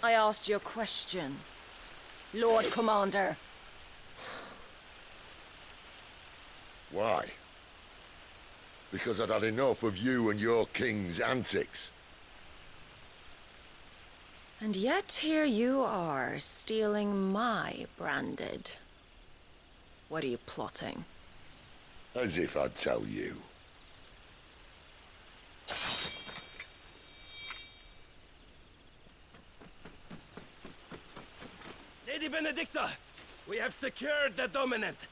I asked you a question, Lord Commander. Why? Because I'd had enough of you and your king's antics. And yet here you are, stealing my branded. What are you plotting? As if I'd tell you. Lady Benedicta, we have secured the dominant.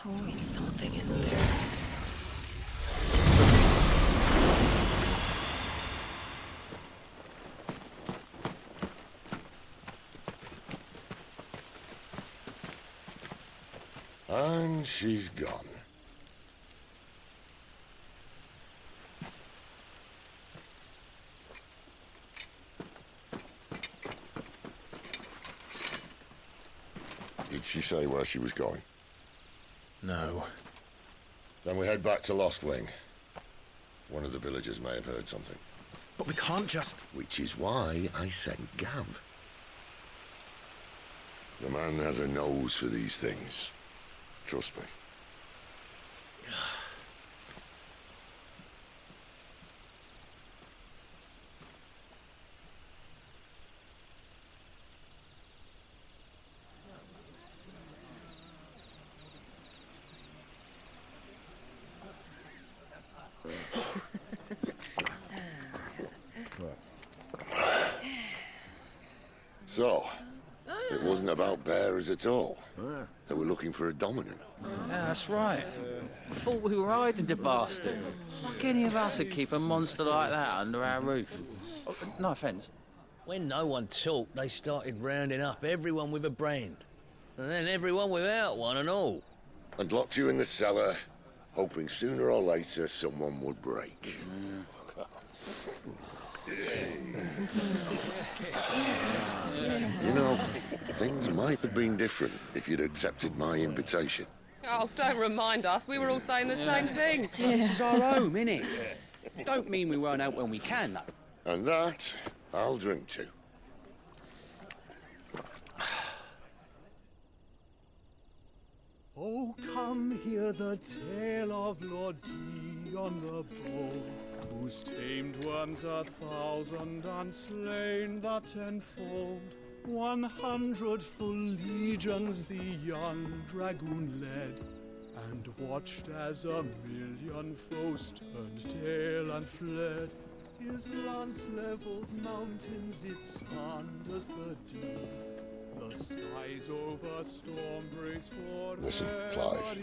Always something, isn't there? And she's gone. Did she say where she was going? No. Then we head back to Lost Wing. One of the villagers may have heard something. But we can't just... Which is why I sent Gav. The man has a nose for these things. Trust me. So, it wasn't about bearers at all. They were looking for a dominant. Yeah, that's right. I thought we were hiding the bastard. Like any of us would keep a monster like that under our roof. Oh, no offence. When no one talked, they started rounding up everyone with a brand. And then everyone without one and all. And locked you in the cellar, hoping sooner or later someone would break. You know, things might have been different if you'd accepted my invitation. Oh, don't remind us. We were all saying the same thing. This is our home, innit? Don't mean we won't out when we can, though. And that, I'll drink to. Oh, come hear the tale of Lord Dion the Bold, whose tamed worms 1,000 and slain the tenfold. 100 full legions the young dragoon led, and watched as 1,000,000 foes turned tail and fled. His lance levels mountains, it sanders the deep. The skies over storm breaks for Listen, Clive.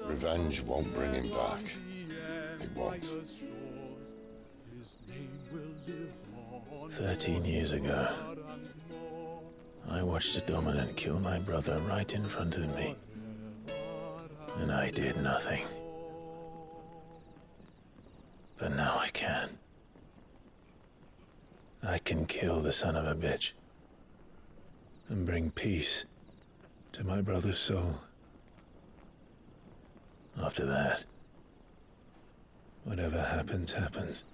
Revenge won't bring him back. It won't. 13 years ago, I watched a dominant kill my brother right in front of me. And I did nothing. But now I can. I can kill the son of a bitch. And bring peace to my brother's soul. After that, whatever happens, happens.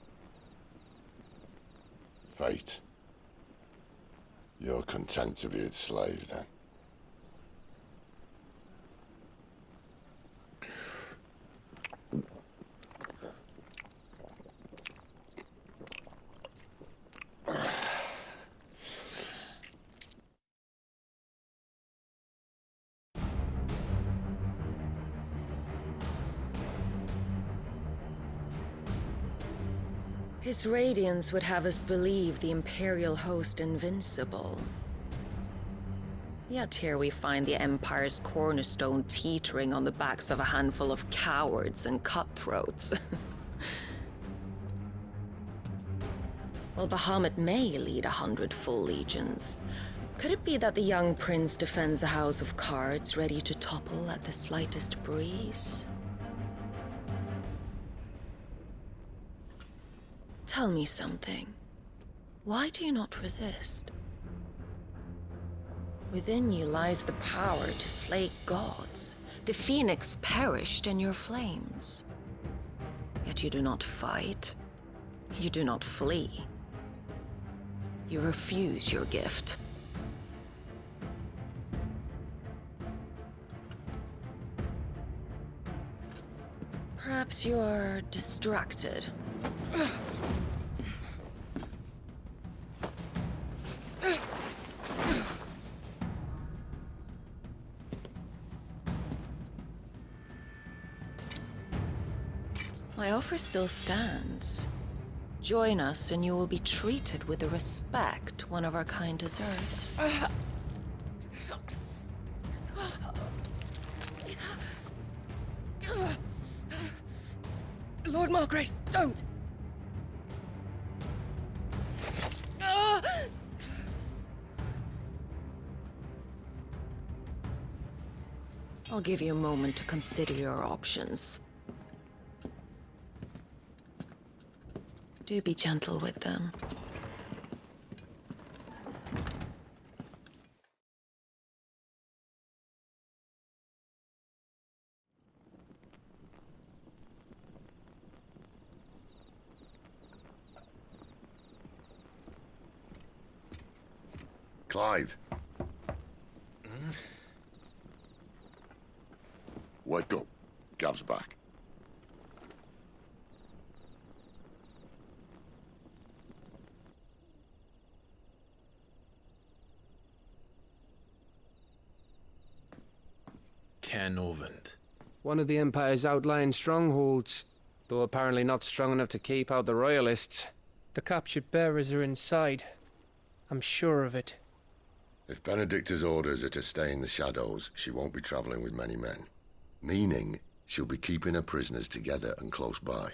Fate. You're content to be its slave, then? His radiance would have us believe the Imperial host invincible. Yet here we find the Empire's cornerstone teetering on the backs of a handful of cowards and cutthroats. Well, Bahamut may lead 100 full legions. Could it be that the young prince defends a house of cards ready to topple at the slightest breeze? Tell me something. Why do you not resist? Within you lies the power to slay gods. The phoenix perished in your flames. Yet you do not fight. You do not flee. You refuse your gift. Perhaps you are distracted. My offer still stands. Join us and you will be treated with the respect one of our kind deserves. Lord Margrace, don't! I'll give you a moment to consider your options. Do be gentle with them. Clive. Wake up. Gav's back. Canovant. One of the Empire's outlying strongholds, though apparently not strong enough to keep out the Royalists. The captured bearers are inside. I'm sure of it. If Benedicta's orders are to stay in the shadows, she won't be travelling with many men. Meaning, she'll be keeping her prisoners together and close by.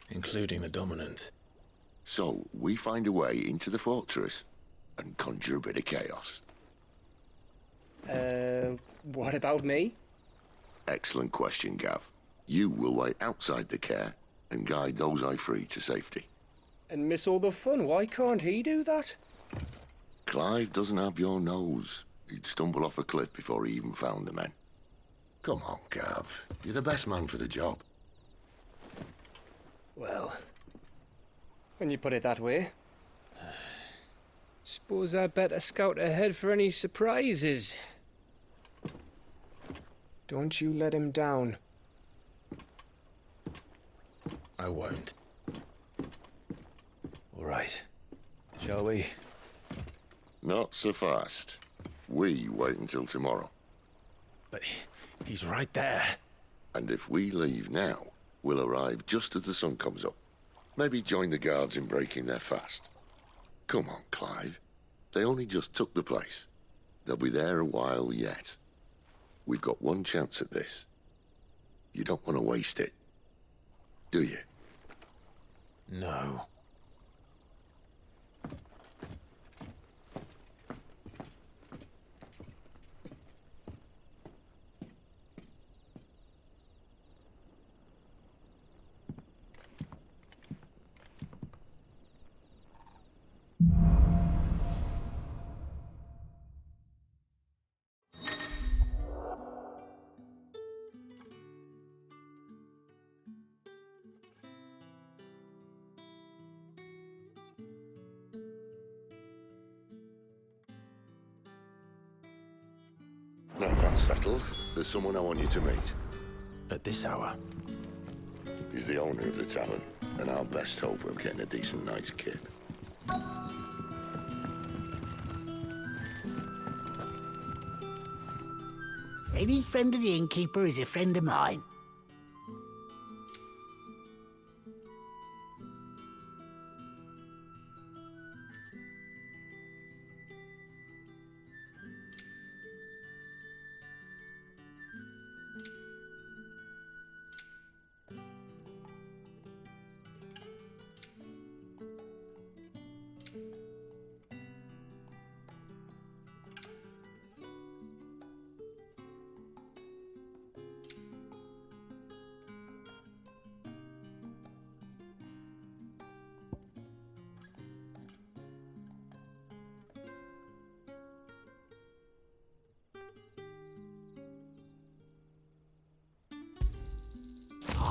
Including the Dominant. So, we find a way into the fortress and conjure a bit of chaos. What about me? Excellent question, Gav. You will wait outside the care and guide those I free to safety. And miss all the fun, why can't he do that? Clive doesn't have your nose. He'd stumble off a cliff before he even found the men. Come on, Gav. You're the best man for the job. Well, when you put it that way. Suppose I'd better scout ahead for any surprises. Don't you let him down. I won't. All right. Shall we? Not so fast. We wait until tomorrow. But he's right there. And if we leave now, we'll arrive just as the sun comes up. Maybe join the guards in breaking their fast. Come on, Clive. They only just took the place. They'll be there a while yet. We've got one chance at this. You don't want to waste it, do you? No. Now that's settled. There's someone I want you to meet. At this hour? He's the owner of the tavern, and our best hope of getting a decent night's kip. Any friend of the innkeeper is a friend of mine.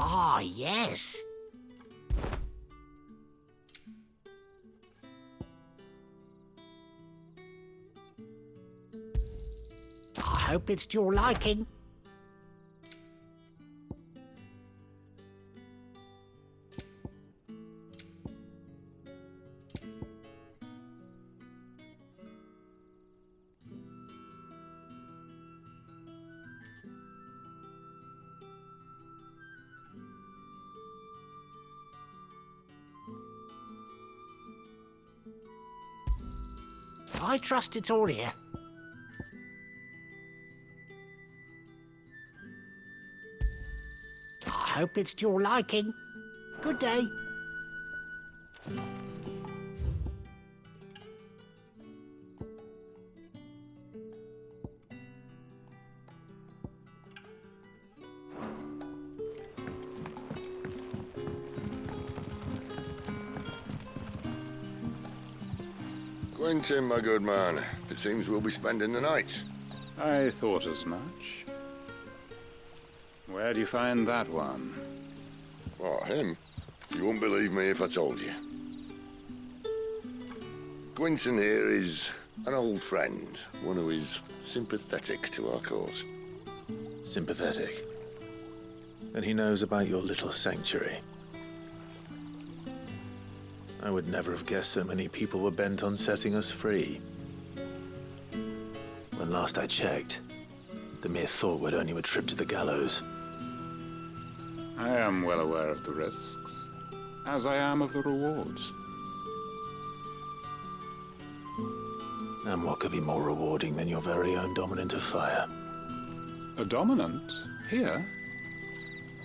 Ah, yes. hope it's to your liking. I trust it's all here. I hope it's to your liking. Good day. Quentin, my good man. It seems we'll be spending the night. I thought as much. Where do you find that one? What, him? You wouldn't believe me if I told you. Quentin here is an old friend, one who is sympathetic to our cause. Sympathetic? And he knows about your little sanctuary. I would never have guessed so many people were bent on setting us free. When last I checked, the mere thought would earn you a trip to the gallows. I am well aware of the risks, as I am of the rewards. And what could be more rewarding than your very own dominant of fire? A dominant? Here?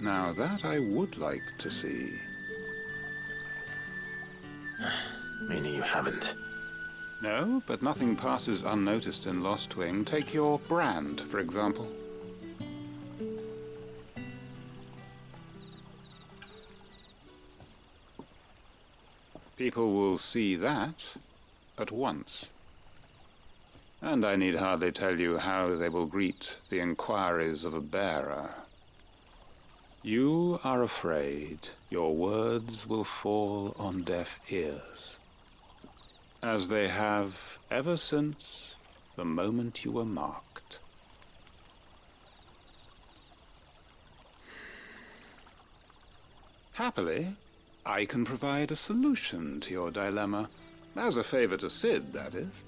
Now that I would like to see. Meaning you haven't? No, but nothing passes unnoticed in Lostwing. Take your brand, for example. People will see that at once. And I need hardly tell you how they will greet the inquiries of a bearer. You are afraid your words will fall on deaf ears, as they have ever since the moment you were marked. Happily, I can provide a solution to your dilemma, as a favor to Sid, that is.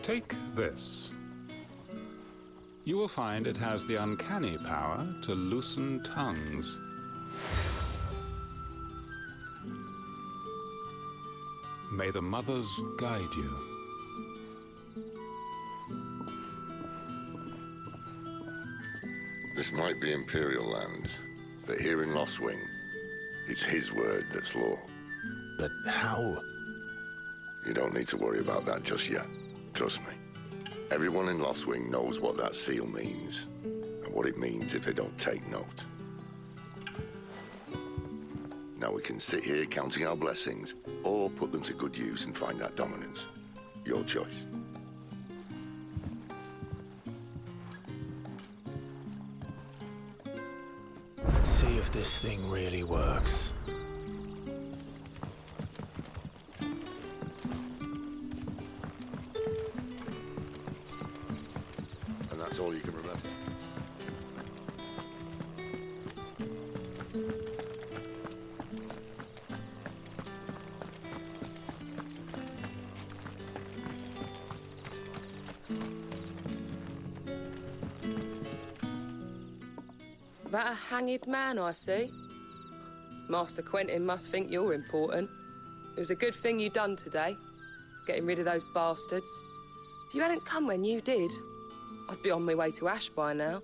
Take this. You will find it has the uncanny power to loosen tongues. May the mothers guide you. This might be Imperial land, but here in Lostwing, it's his word that's law. But how? You don't need to worry about that just yet. Trust me. Everyone in Lostwing knows what that seal means, and what it means if they don't take note. Now we can sit here counting our blessings, or put them to good use and find that dominance. Your choice. Let's see if this thing really works. That's all you can remember. That a hanged man, I see. Master Quentin must think you're important. It was a good thing you done today, getting rid of those bastards. If you hadn't come when you did, I'd be on my way to Ash by now,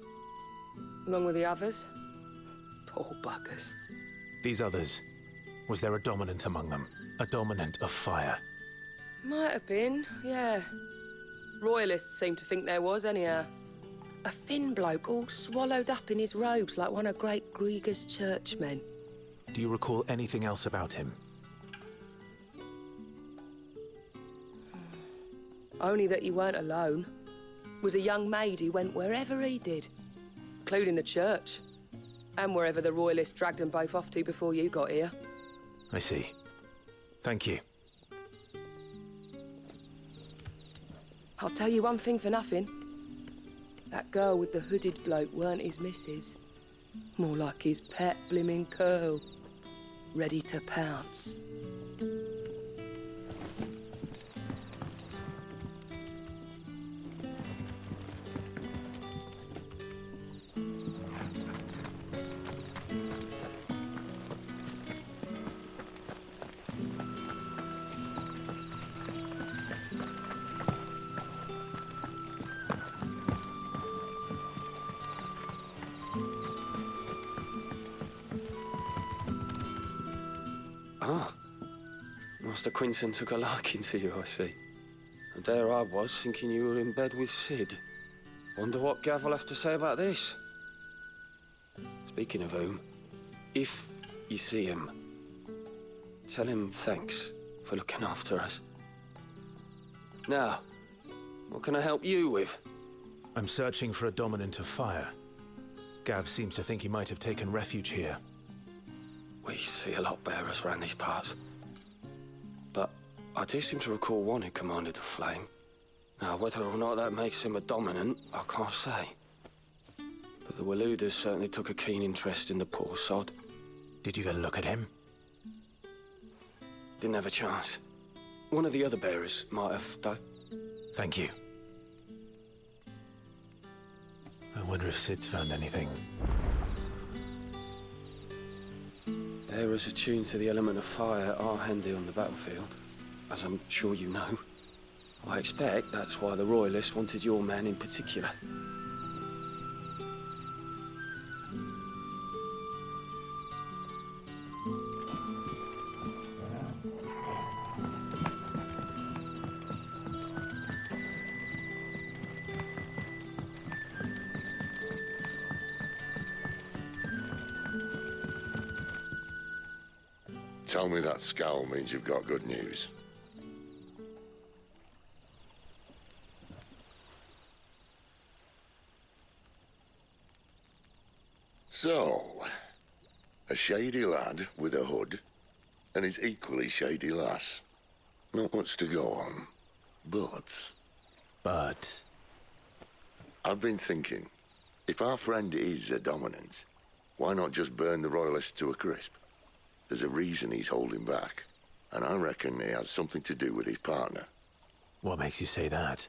along with the others. Poor buggers. These others, was there a dominant among them? A dominant of fire? Might have been, yeah. Royalists seem to think there was, anyhow. A thin bloke all swallowed up in his robes like one of Great Grieger's churchmen. Do you recall anything else about him? Only that he weren't alone. Was a young maid who went wherever he did, including the church, and wherever the Royalists dragged them both off to before you got here. I see. Thank you. I'll tell you one thing for nothing. That girl with the hooded bloke weren't his missus. More like his pet blimmin' curl. Ready to pounce. Ah, Master Quinton took a liking to you, I see. And there I was, thinking you were in bed with Sid. Wonder what Gav will have to say about this. Speaking of whom, if you see him, tell him thanks for looking after us. Now, what can I help you with? I'm searching for a dominant of fire. Gav seems to think he might have taken refuge here. We see a lot bearers around these parts. But I do seem to recall one who commanded the flame. Now, whether or not that makes him a dominant, I can't say. But the Waluders certainly took a keen interest in the poor sod. Did you get a look at him? Didn't have a chance. One of the other bearers might have, though. Thank you. I wonder if Sid's found anything. Bearers attuned to the element of fire are handy on the battlefield, as I'm sure you know. I expect that's why the Royalists wanted your man in particular. Tell me that scowl means you've got good news. So, a shady lad with a hood, and his equally shady lass. Not much to go on, but... But? I've been thinking, if our friend is a dominant, why not just burn the Royalists to a crisp? There's a reason he's holding back, and I reckon he has something to do with his partner. What makes you say that?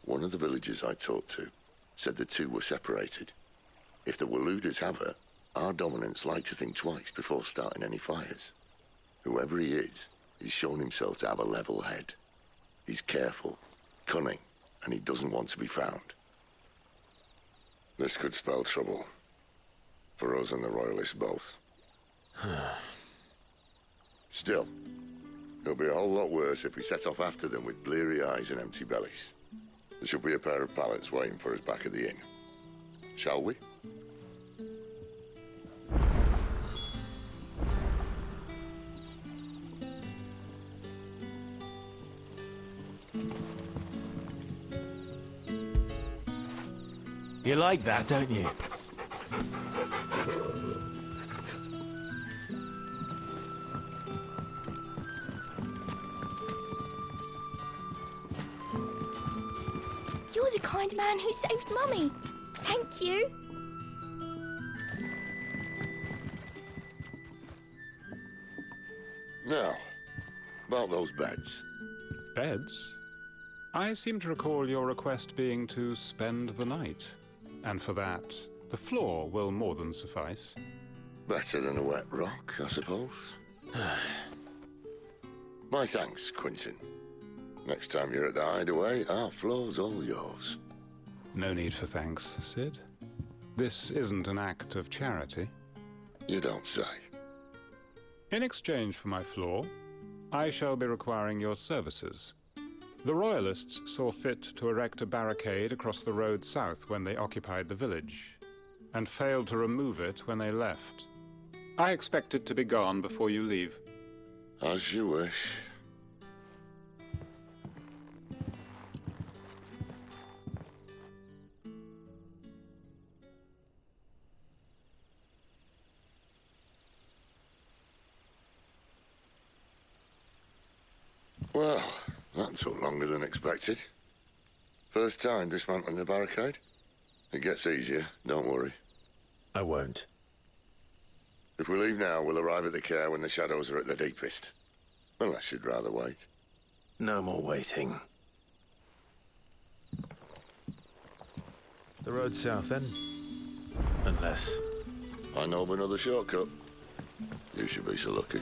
One of the villagers I talked to said the two were separated. If the Waluders have her, our dominants like to think twice before starting any fires. Whoever he is, he's shown himself to have a level head. He's careful, cunning, and he doesn't want to be found. This could spell trouble. For us and the Royalists both. Still, it'll be a whole lot worse if we set off after them with bleary eyes and empty bellies. There should be a pair of pallets waiting for us back at the inn. Shall we? You like that, don't you? You're the kind man who saved Mummy. Thank you. Now, about those beds. Beds? I seem to recall your request being to spend the night. And for that, the floor will more than suffice. Better than a wet rock, I suppose. My thanks, Quinton. Next time you're at the hideaway, our floor's all yours. No need for thanks, Sid. This isn't an act of charity. You don't say. In exchange for my floor, I shall be requiring your services. The Royalists saw fit to erect a barricade across the road south when they occupied the village, and failed to remove it when they left. I expect it to be gone before you leave. As you wish. Well, that took longer than expected. First time dismantling the barricade? It gets easier, don't worry. I won't. If we leave now, we'll arrive at the care when the shadows are at their deepest. Unless you'd rather wait. No more waiting. The road south, then? Unless... I know of another shortcut. You should be so lucky.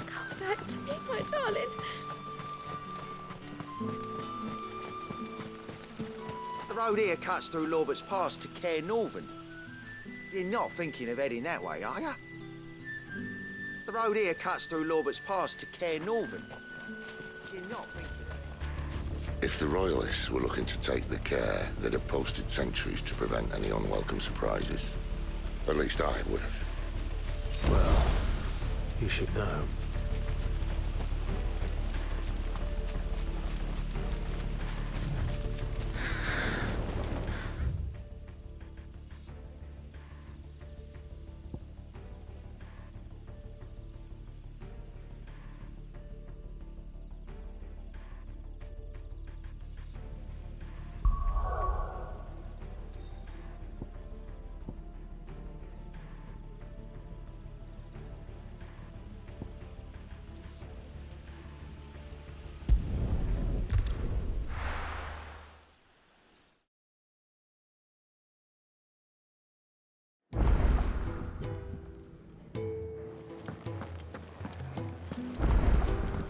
Come back to me, my darling. The road here cuts through Lorbert's Pass to Care Northern. You're not thinking of heading that way, are you? The road here cuts through Lorbert's Pass to Care Northern. You're not thinking of... If the Royalists were looking to take the care, they'd have posted sentries to prevent any unwelcome surprises. At least I would have. Well, you should know.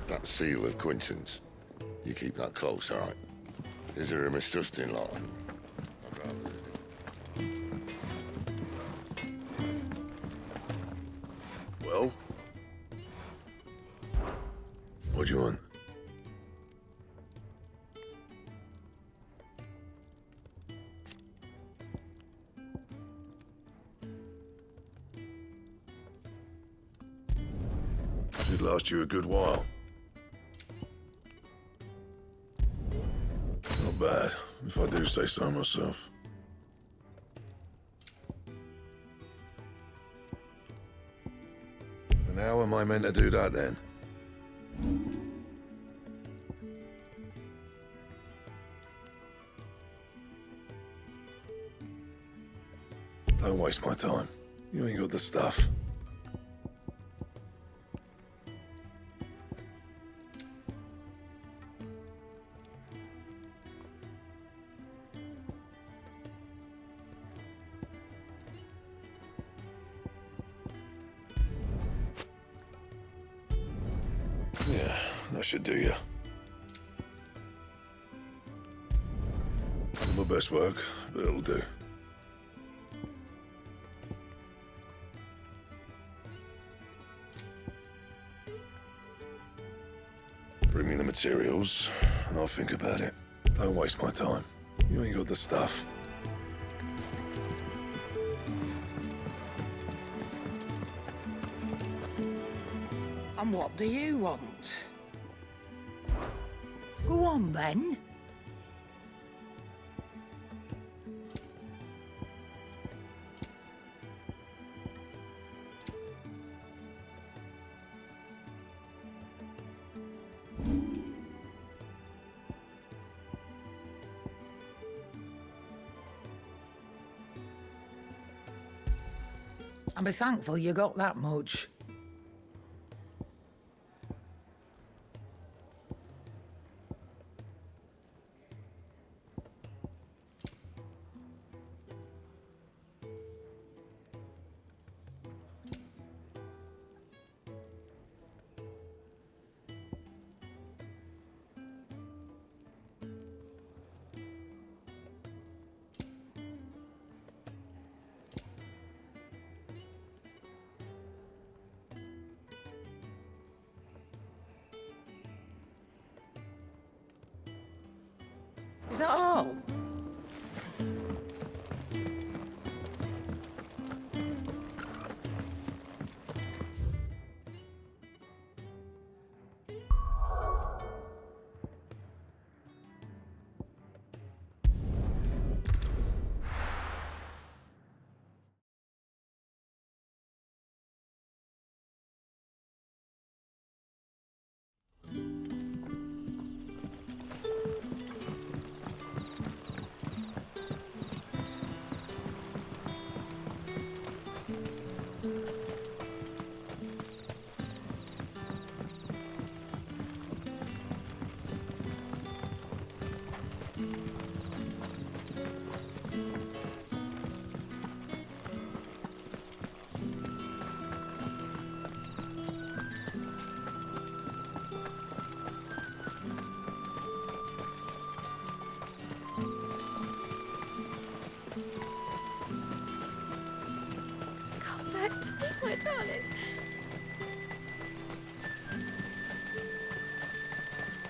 That seal of Quinton's. You keep that close, all right? Is there a mistrusting lot? I'd rather... Well? What do you want? Should last you a good while. Not bad, if I do say so myself. And how am I meant to do that then? Don't waste my time. You ain't got the stuff. Yeah, that should do you. Not my best work, but it'll do. Bring me the materials, and I'll think about it. Don't waste my time. You ain't got the stuff. And what do you want? Go on, then. And be thankful you got that much. Is that all?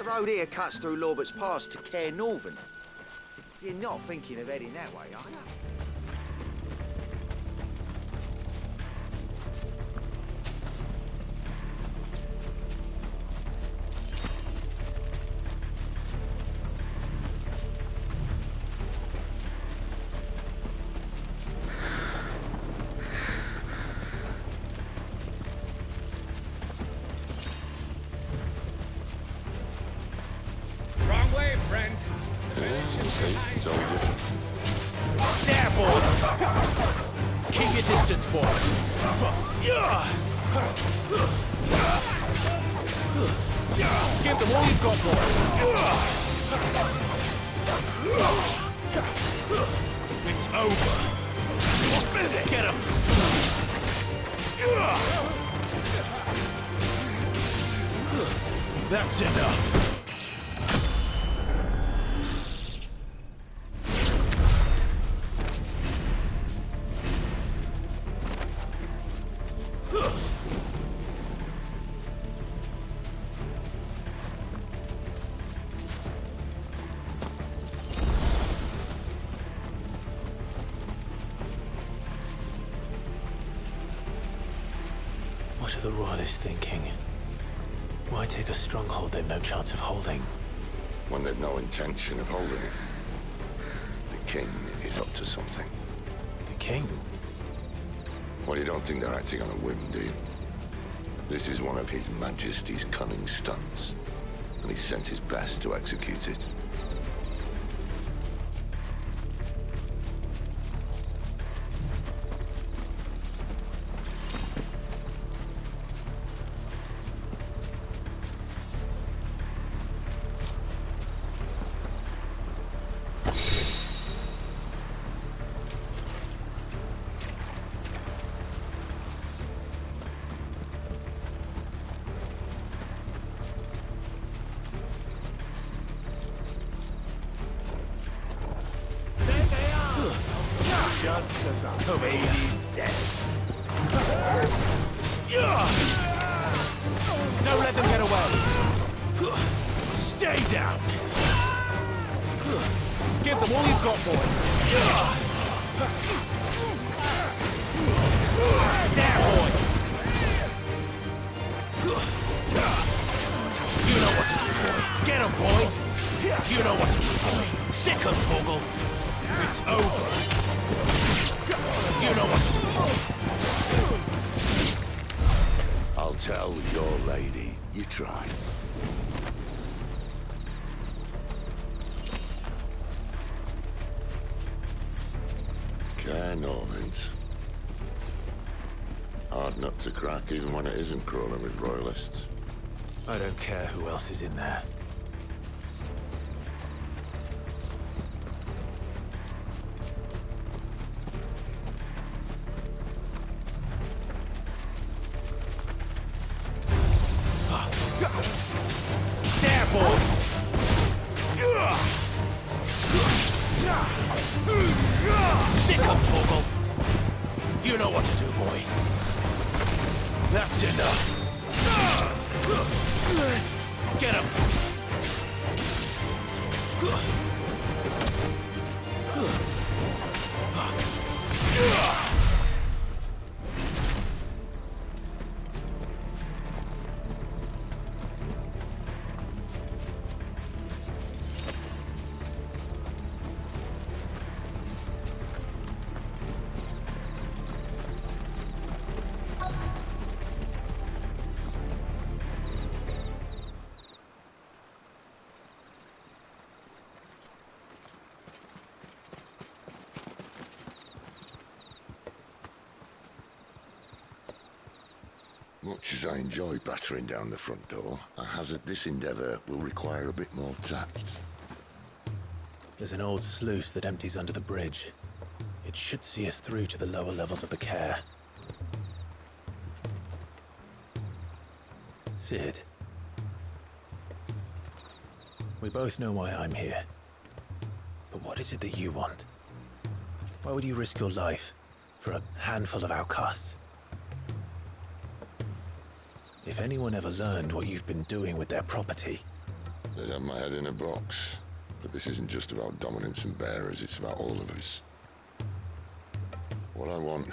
road here cuts through Lorbert's Pass to Cair Northern. You're not thinking of heading that way, are you? Wrong way, friend. There, boy! Keep your distance, boy. Give them all you've got, boy. It's over. Get him. That's enough. What are the Royalists thinking? Why take a stronghold they've no chance of holding? When they've no intention of holding it. The king is up to something. The king? Well, you don't think they're acting on a whim, do you? This is one of His Majesty's cunning stunts, and he's sent his best to execute it. Just as a baby said. Don't let them get away. Stay down. Give them all you've got, boy. There, boy. You know what to do, boy. Get him, boy. You know what to do, boy. Sick him, Torgal. It's over. You know what to do. I'll tell your lady you tried. Cair Northern. Hard nut to crack even when it isn't crawling with royalists. I don't care who else is in there. There, boy. Sick him, Torgal. You know what to do, boy. That's enough. Get him. Much as I enjoy battering down the front door, I hazard this endeavour will require a bit more tact. There's an old sluice that empties under the bridge. It should see us through to the lower levels of the Cair. Sid. We both know why I'm here. But what is it that you want? Why would you risk your life for a handful of outcasts? If anyone ever learned what you've been doing with their property, They'd have my head in a box. But this isn't just about dominance and bearers, it's about all of us. What I want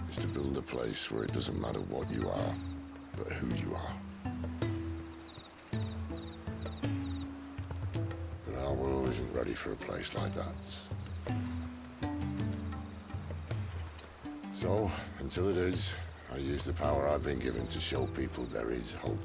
is to build a place where it doesn't matter what you are, but who you are. But our world isn't ready for a place like that. So, until it is, I use the power I've been given to show people there is hope.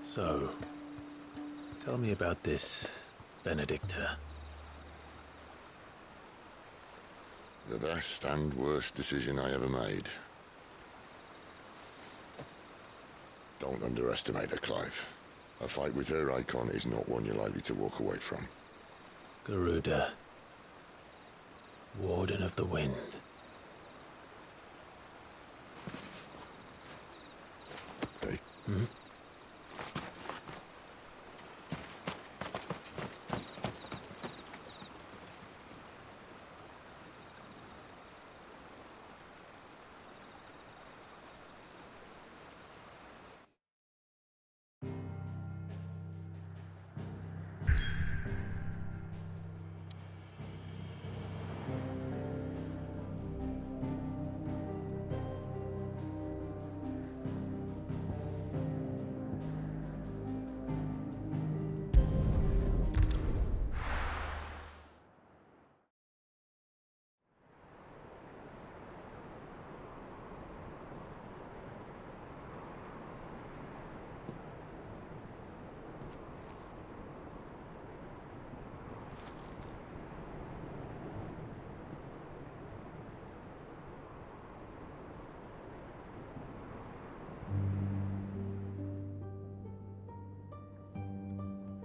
So, tell me about this Benedicta. The best and worst decision I ever made. Don't underestimate her, Clive. A fight with her Eikon is not one you're likely to walk away from. Garuda, Warden of the Wind. Hey? Hmm?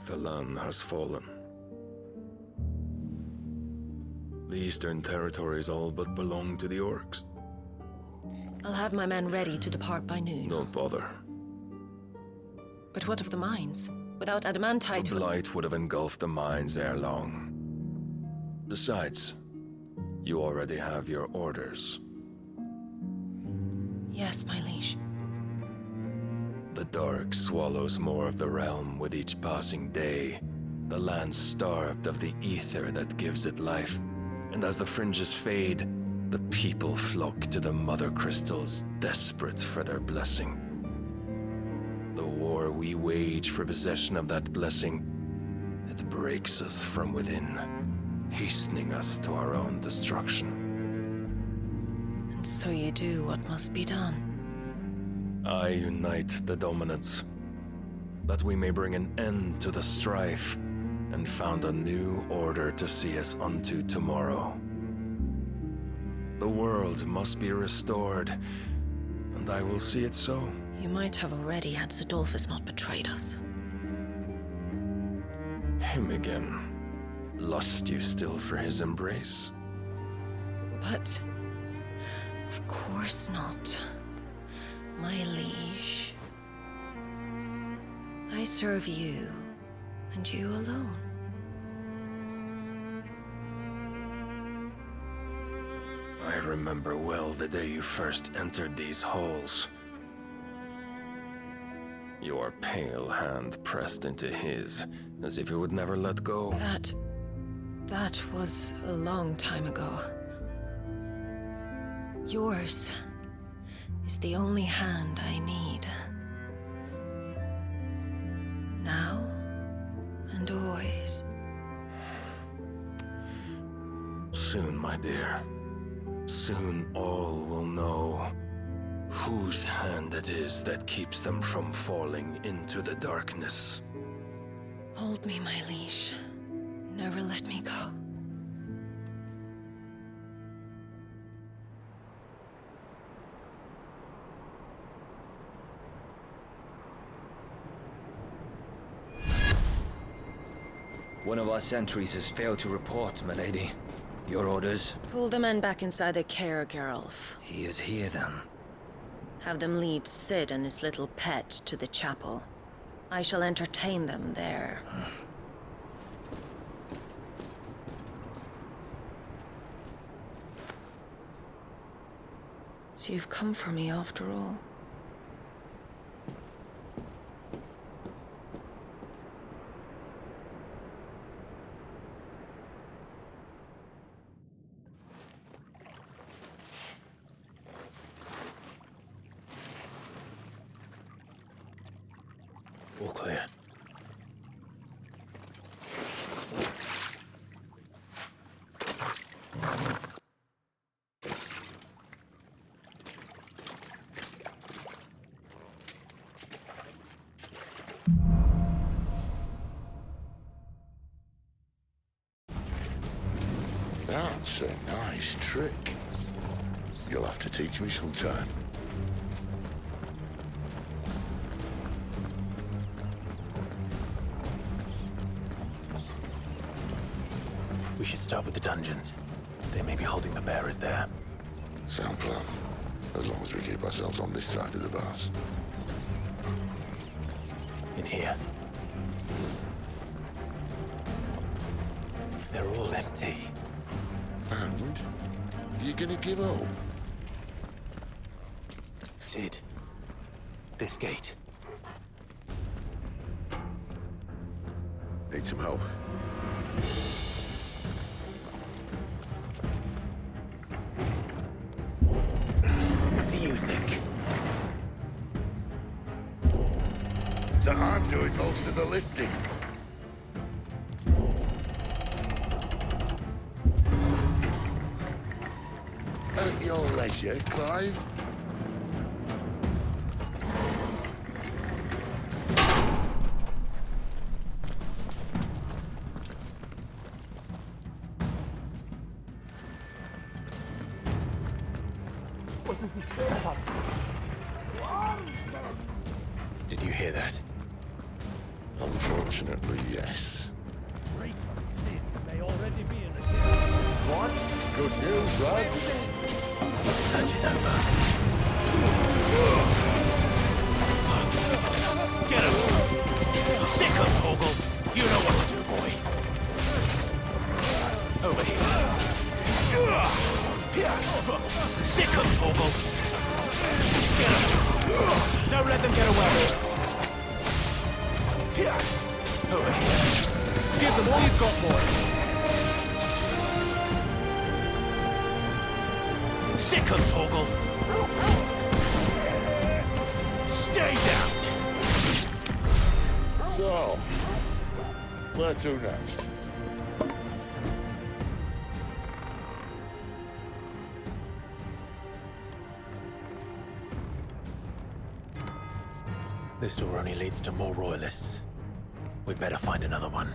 The land has fallen. The eastern territories all but belong to the orcs. I'll have my men ready to depart by noon. Don't bother. But what of the mines? Without adamantite... The blight would have engulfed the mines ere long. Besides, you already have your orders. Yes, my liege. The dark swallows more of the realm with each passing day. The land starved of the aether that gives it life. And as the fringes fade, the people flock to the Mothercrystals, desperate for their blessing. The war we wage for possession of that blessing, it breaks us from within, hastening us to our own destruction. And so you do what must be done. I unite the dominants, that we may bring an end to the strife, and found a new order to see us unto tomorrow. The world must be restored, and I will see it so. You might have already had Zidolphus not betrayed us. Him again. Lust you still for his embrace? But... of course not. My liege. I serve you, and you alone. I remember well the day you first entered these halls. Your pale hand pressed into his, as if it would never let go. That was a long time ago. Yours is the only hand I need. Now and always. Soon, my dear. Soon all will know whose hand it is that keeps them from falling into the darkness. Hold me, my liege. Never let me go. One of our sentries has failed to report, milady. Your orders? Pull the men back inside the care, Geralf. He is here, then. Have them lead Sid and his little pet to the chapel. I shall entertain them there. So you've come for me after all. All clear. That's a nice trick. You'll have to teach me sometime. We should start with the dungeons. They may be holding the bearers there. Sound plan. As long as we keep ourselves on this side of the bars. In here. They're all empty. And? You gonna give up? Sid. This gate. Need some help. What do you think? That I'm doing most of the lifting. At your leisure, Clive. Did you hear that? Unfortunately, yes. May already be in the What? Good news, lad. Search is over. Get him! Sick of Torgal! You know what to do, boy. Over here. Sick of Torgal! Get him! Don't let them get away. Over here. Give them all you've got, boy. Sick of Torgal! Stay down! So, where to next? This door only leads to more royalists. We'd better find another one.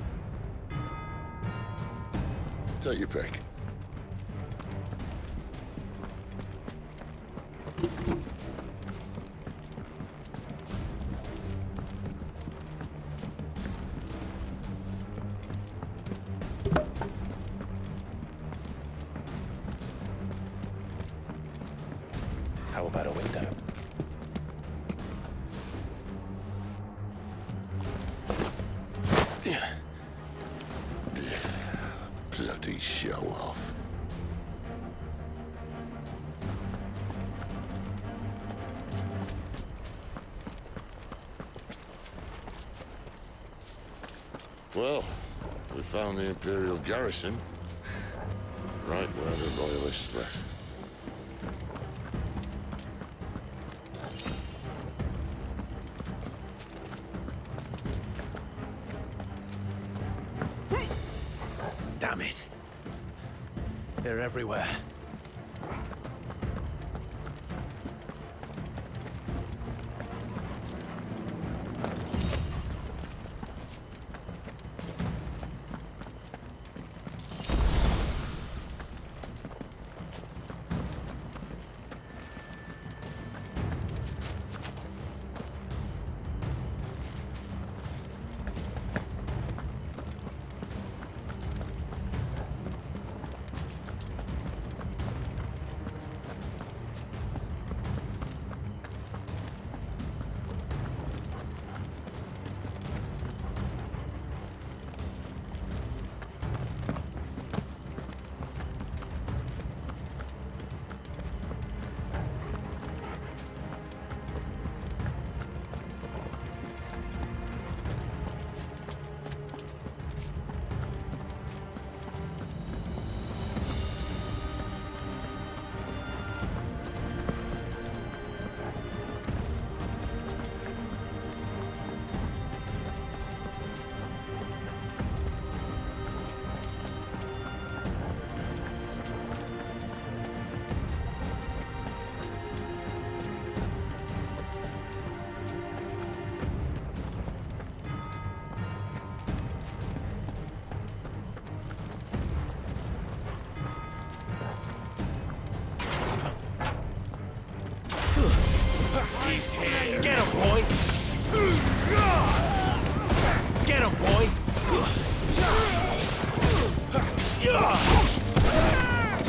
Take your pick. How about a window? Bloody show off. Well, we found the Imperial garrison. Right where the Royalists left. Damn it. They're everywhere.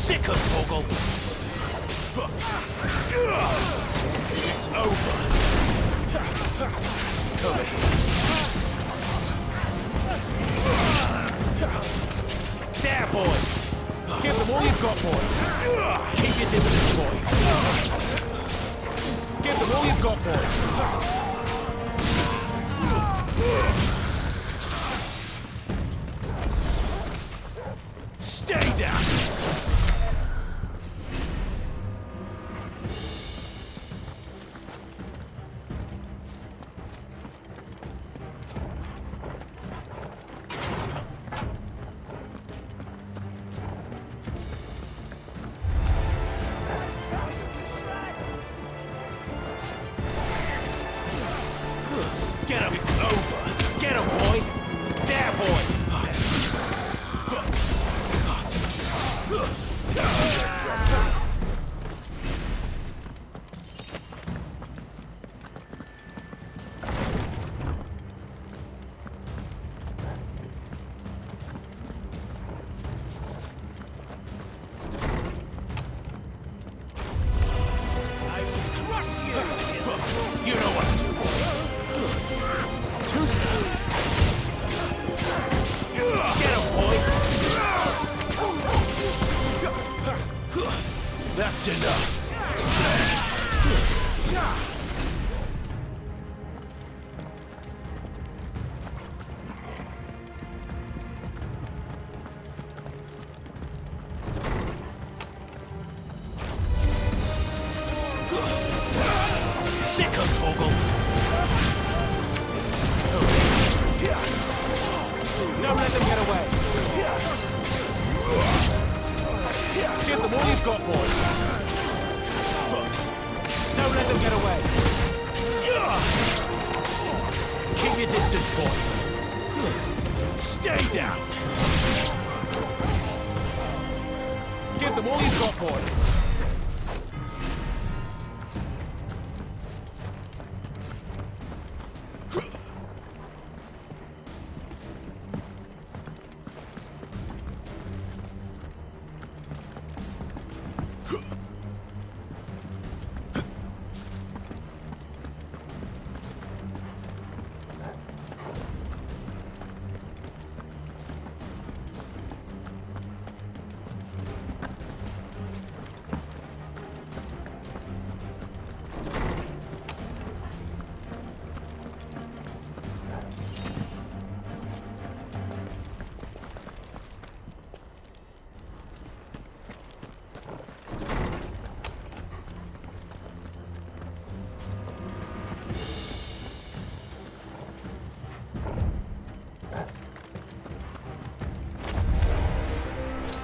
Sick of Torgal! It's over! Over here. There, boy! Give them all you've got, boy! Keep your distance, boy! Give them all you've got, boy! Stay down! Get him! It's over! Get him, boy! There, boy! I will crush you! You know what to do, boy! Too slow! Get him, boy! That's enough! Sick of Torgal! Don't let them get away! Give them all you've got, boy! Don't let them get away! Keep your distance, boy! Stay down! Give them all you've got, boy!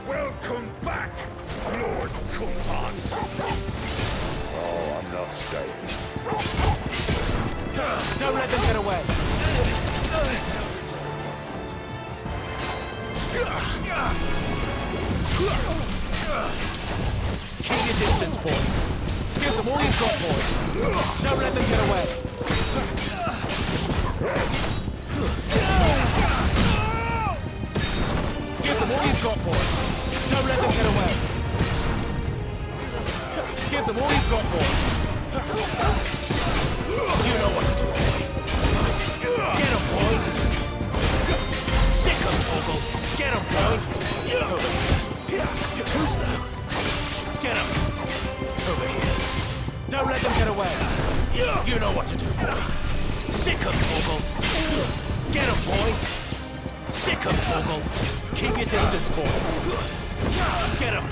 Welcome back, Lord Kumpan. Oh, I'm not staying. Don't let them get away! Keep your distance, boy! Give them all you've got, boy! Don't let them get away! Give them all you've got, boy! Don't let them get away! Give them all you've got, boy! You know what to do, boy! Get him, boy! Sick of Torgal! Get him, boy! Too slow! Get him! Over here! Don't let them get away! You know what to do, boy! Sick of Torgal! Get him, boy! Sick of Torgal! Keep your distance, boy! Get him!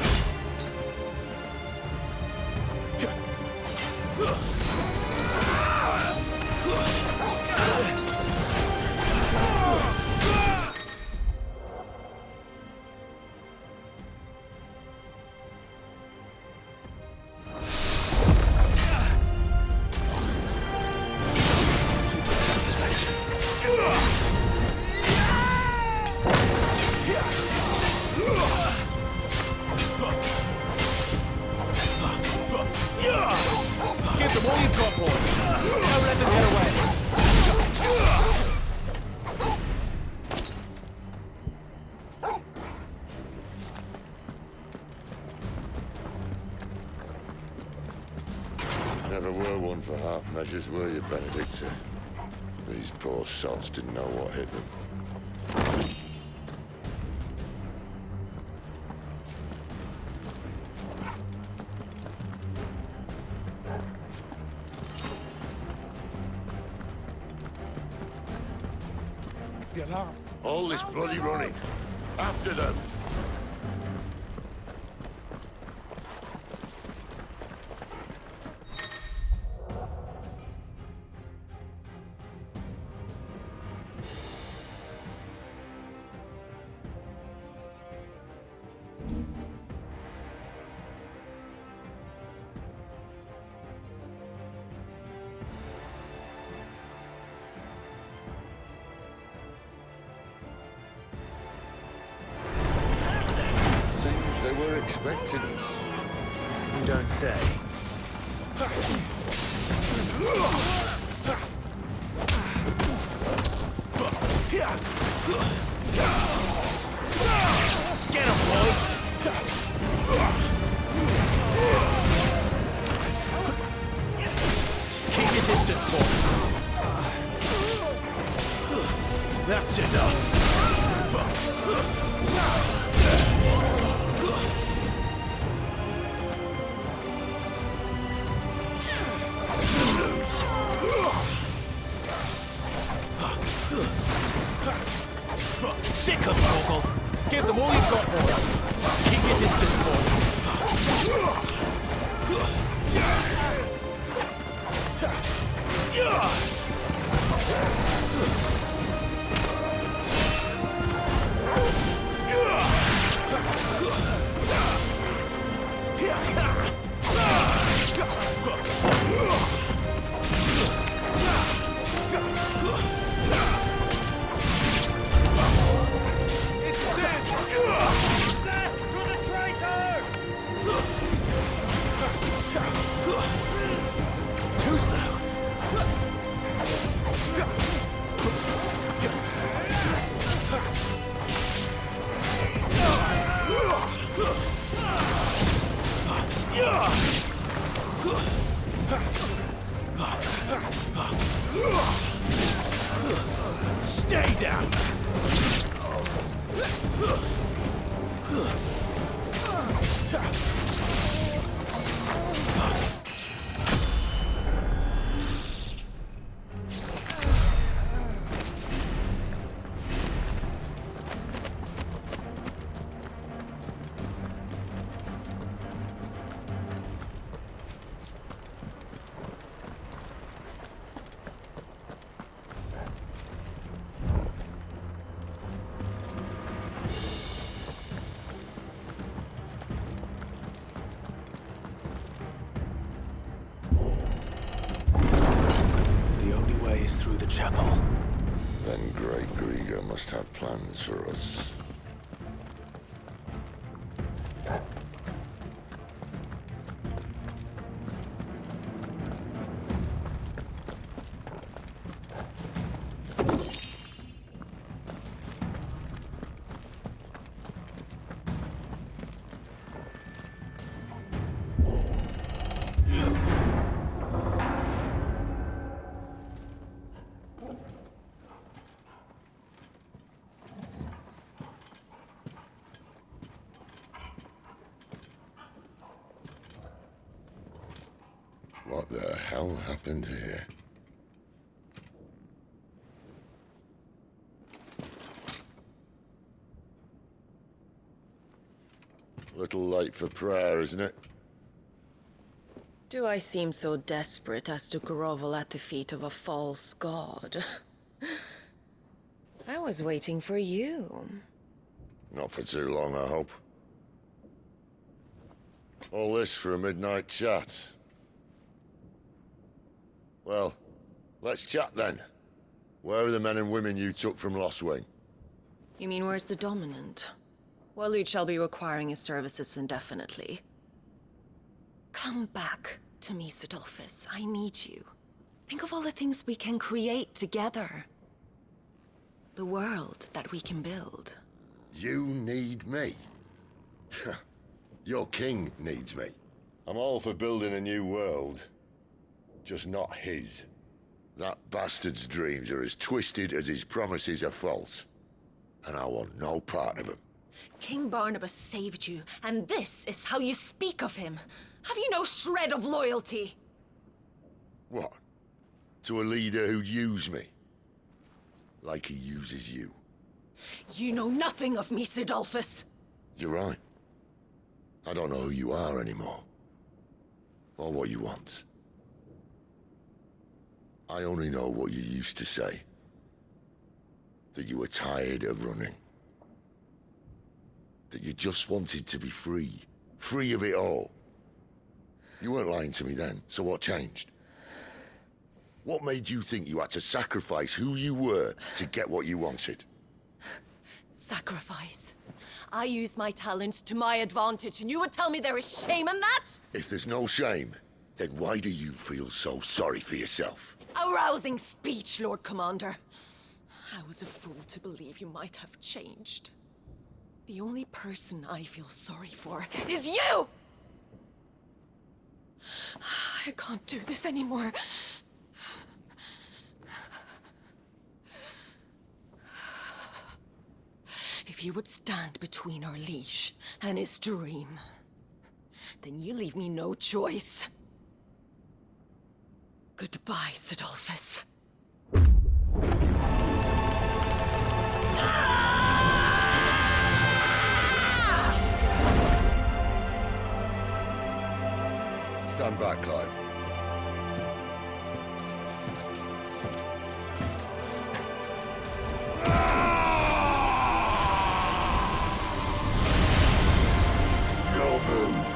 Satisfaction. never were one for half measures, were you, Benedicta? These poor sods didn't know what hit them. All this bloody running. After them! They were expecting us. You don't say. Get him, boy! Keep your distance, boy. That's enough. Sick of Torgal. Give them all you've got, boy. Keep your distance, boy. Too slow. Stay down. Through the chapel. Then Great Grieger must have plans for us. What the hell happened here? Little late for prayer, isn't it? Do I seem so desperate as to grovel at the feet of a false god? I was waiting for you. Not for too long, I hope. All this for a midnight chat. Well, let's chat then. Where are the men and women you took from Lost Wing? You mean where's the dominant? Well, Lude shall be requiring his services indefinitely. Come back to me, Sidolphus. I need you. Think of all the things we can create together. The world that we can build. You need me? Your king needs me. I'm all for building a new world. Just not his. That bastard's dreams are as twisted as his promises are false. And I want no part of them. King Barnabas saved you, and this is how you speak of him. Have you no shred of loyalty? What? To a leader who'd use me? Like he uses you. You know nothing of me, Sidolphus. You're right. I don't know who you are anymore. Or what you want. I only know what you used to say. That you were tired of running. That you just wanted to be free. Free of it all. You weren't lying to me then, so what changed? What made you think you had to sacrifice who you were to get what you wanted? Sacrifice. I use my talents to my advantage, and you would tell me there is shame in that? If there's no shame, then why do you feel so sorry for yourself? A rousing speech, Lord Commander. I was a fool to believe you might have changed. The only person I feel sorry for is you! I can't do this anymore. If you would stand between our liege and his dream, then you leave me no choice. Goodbye, Sidolphus. Stand back, Clive. No move.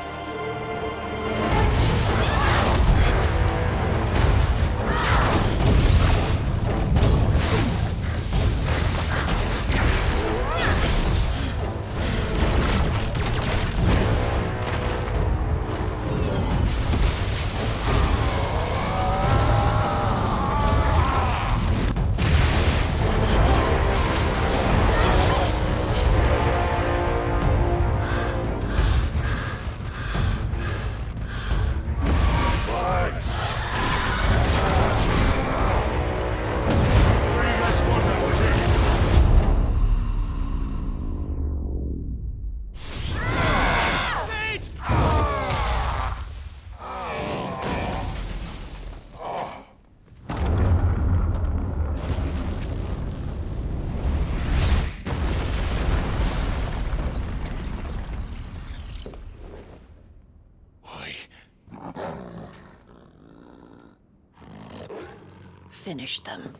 Finish them.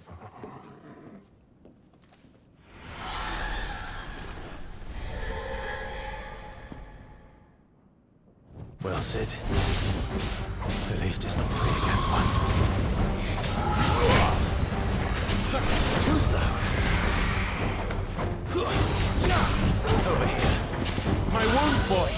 Well, Sid. At least it's not 3 against 1. Too slow. Over here. My wounds, boy!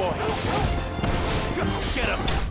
boy. Get him.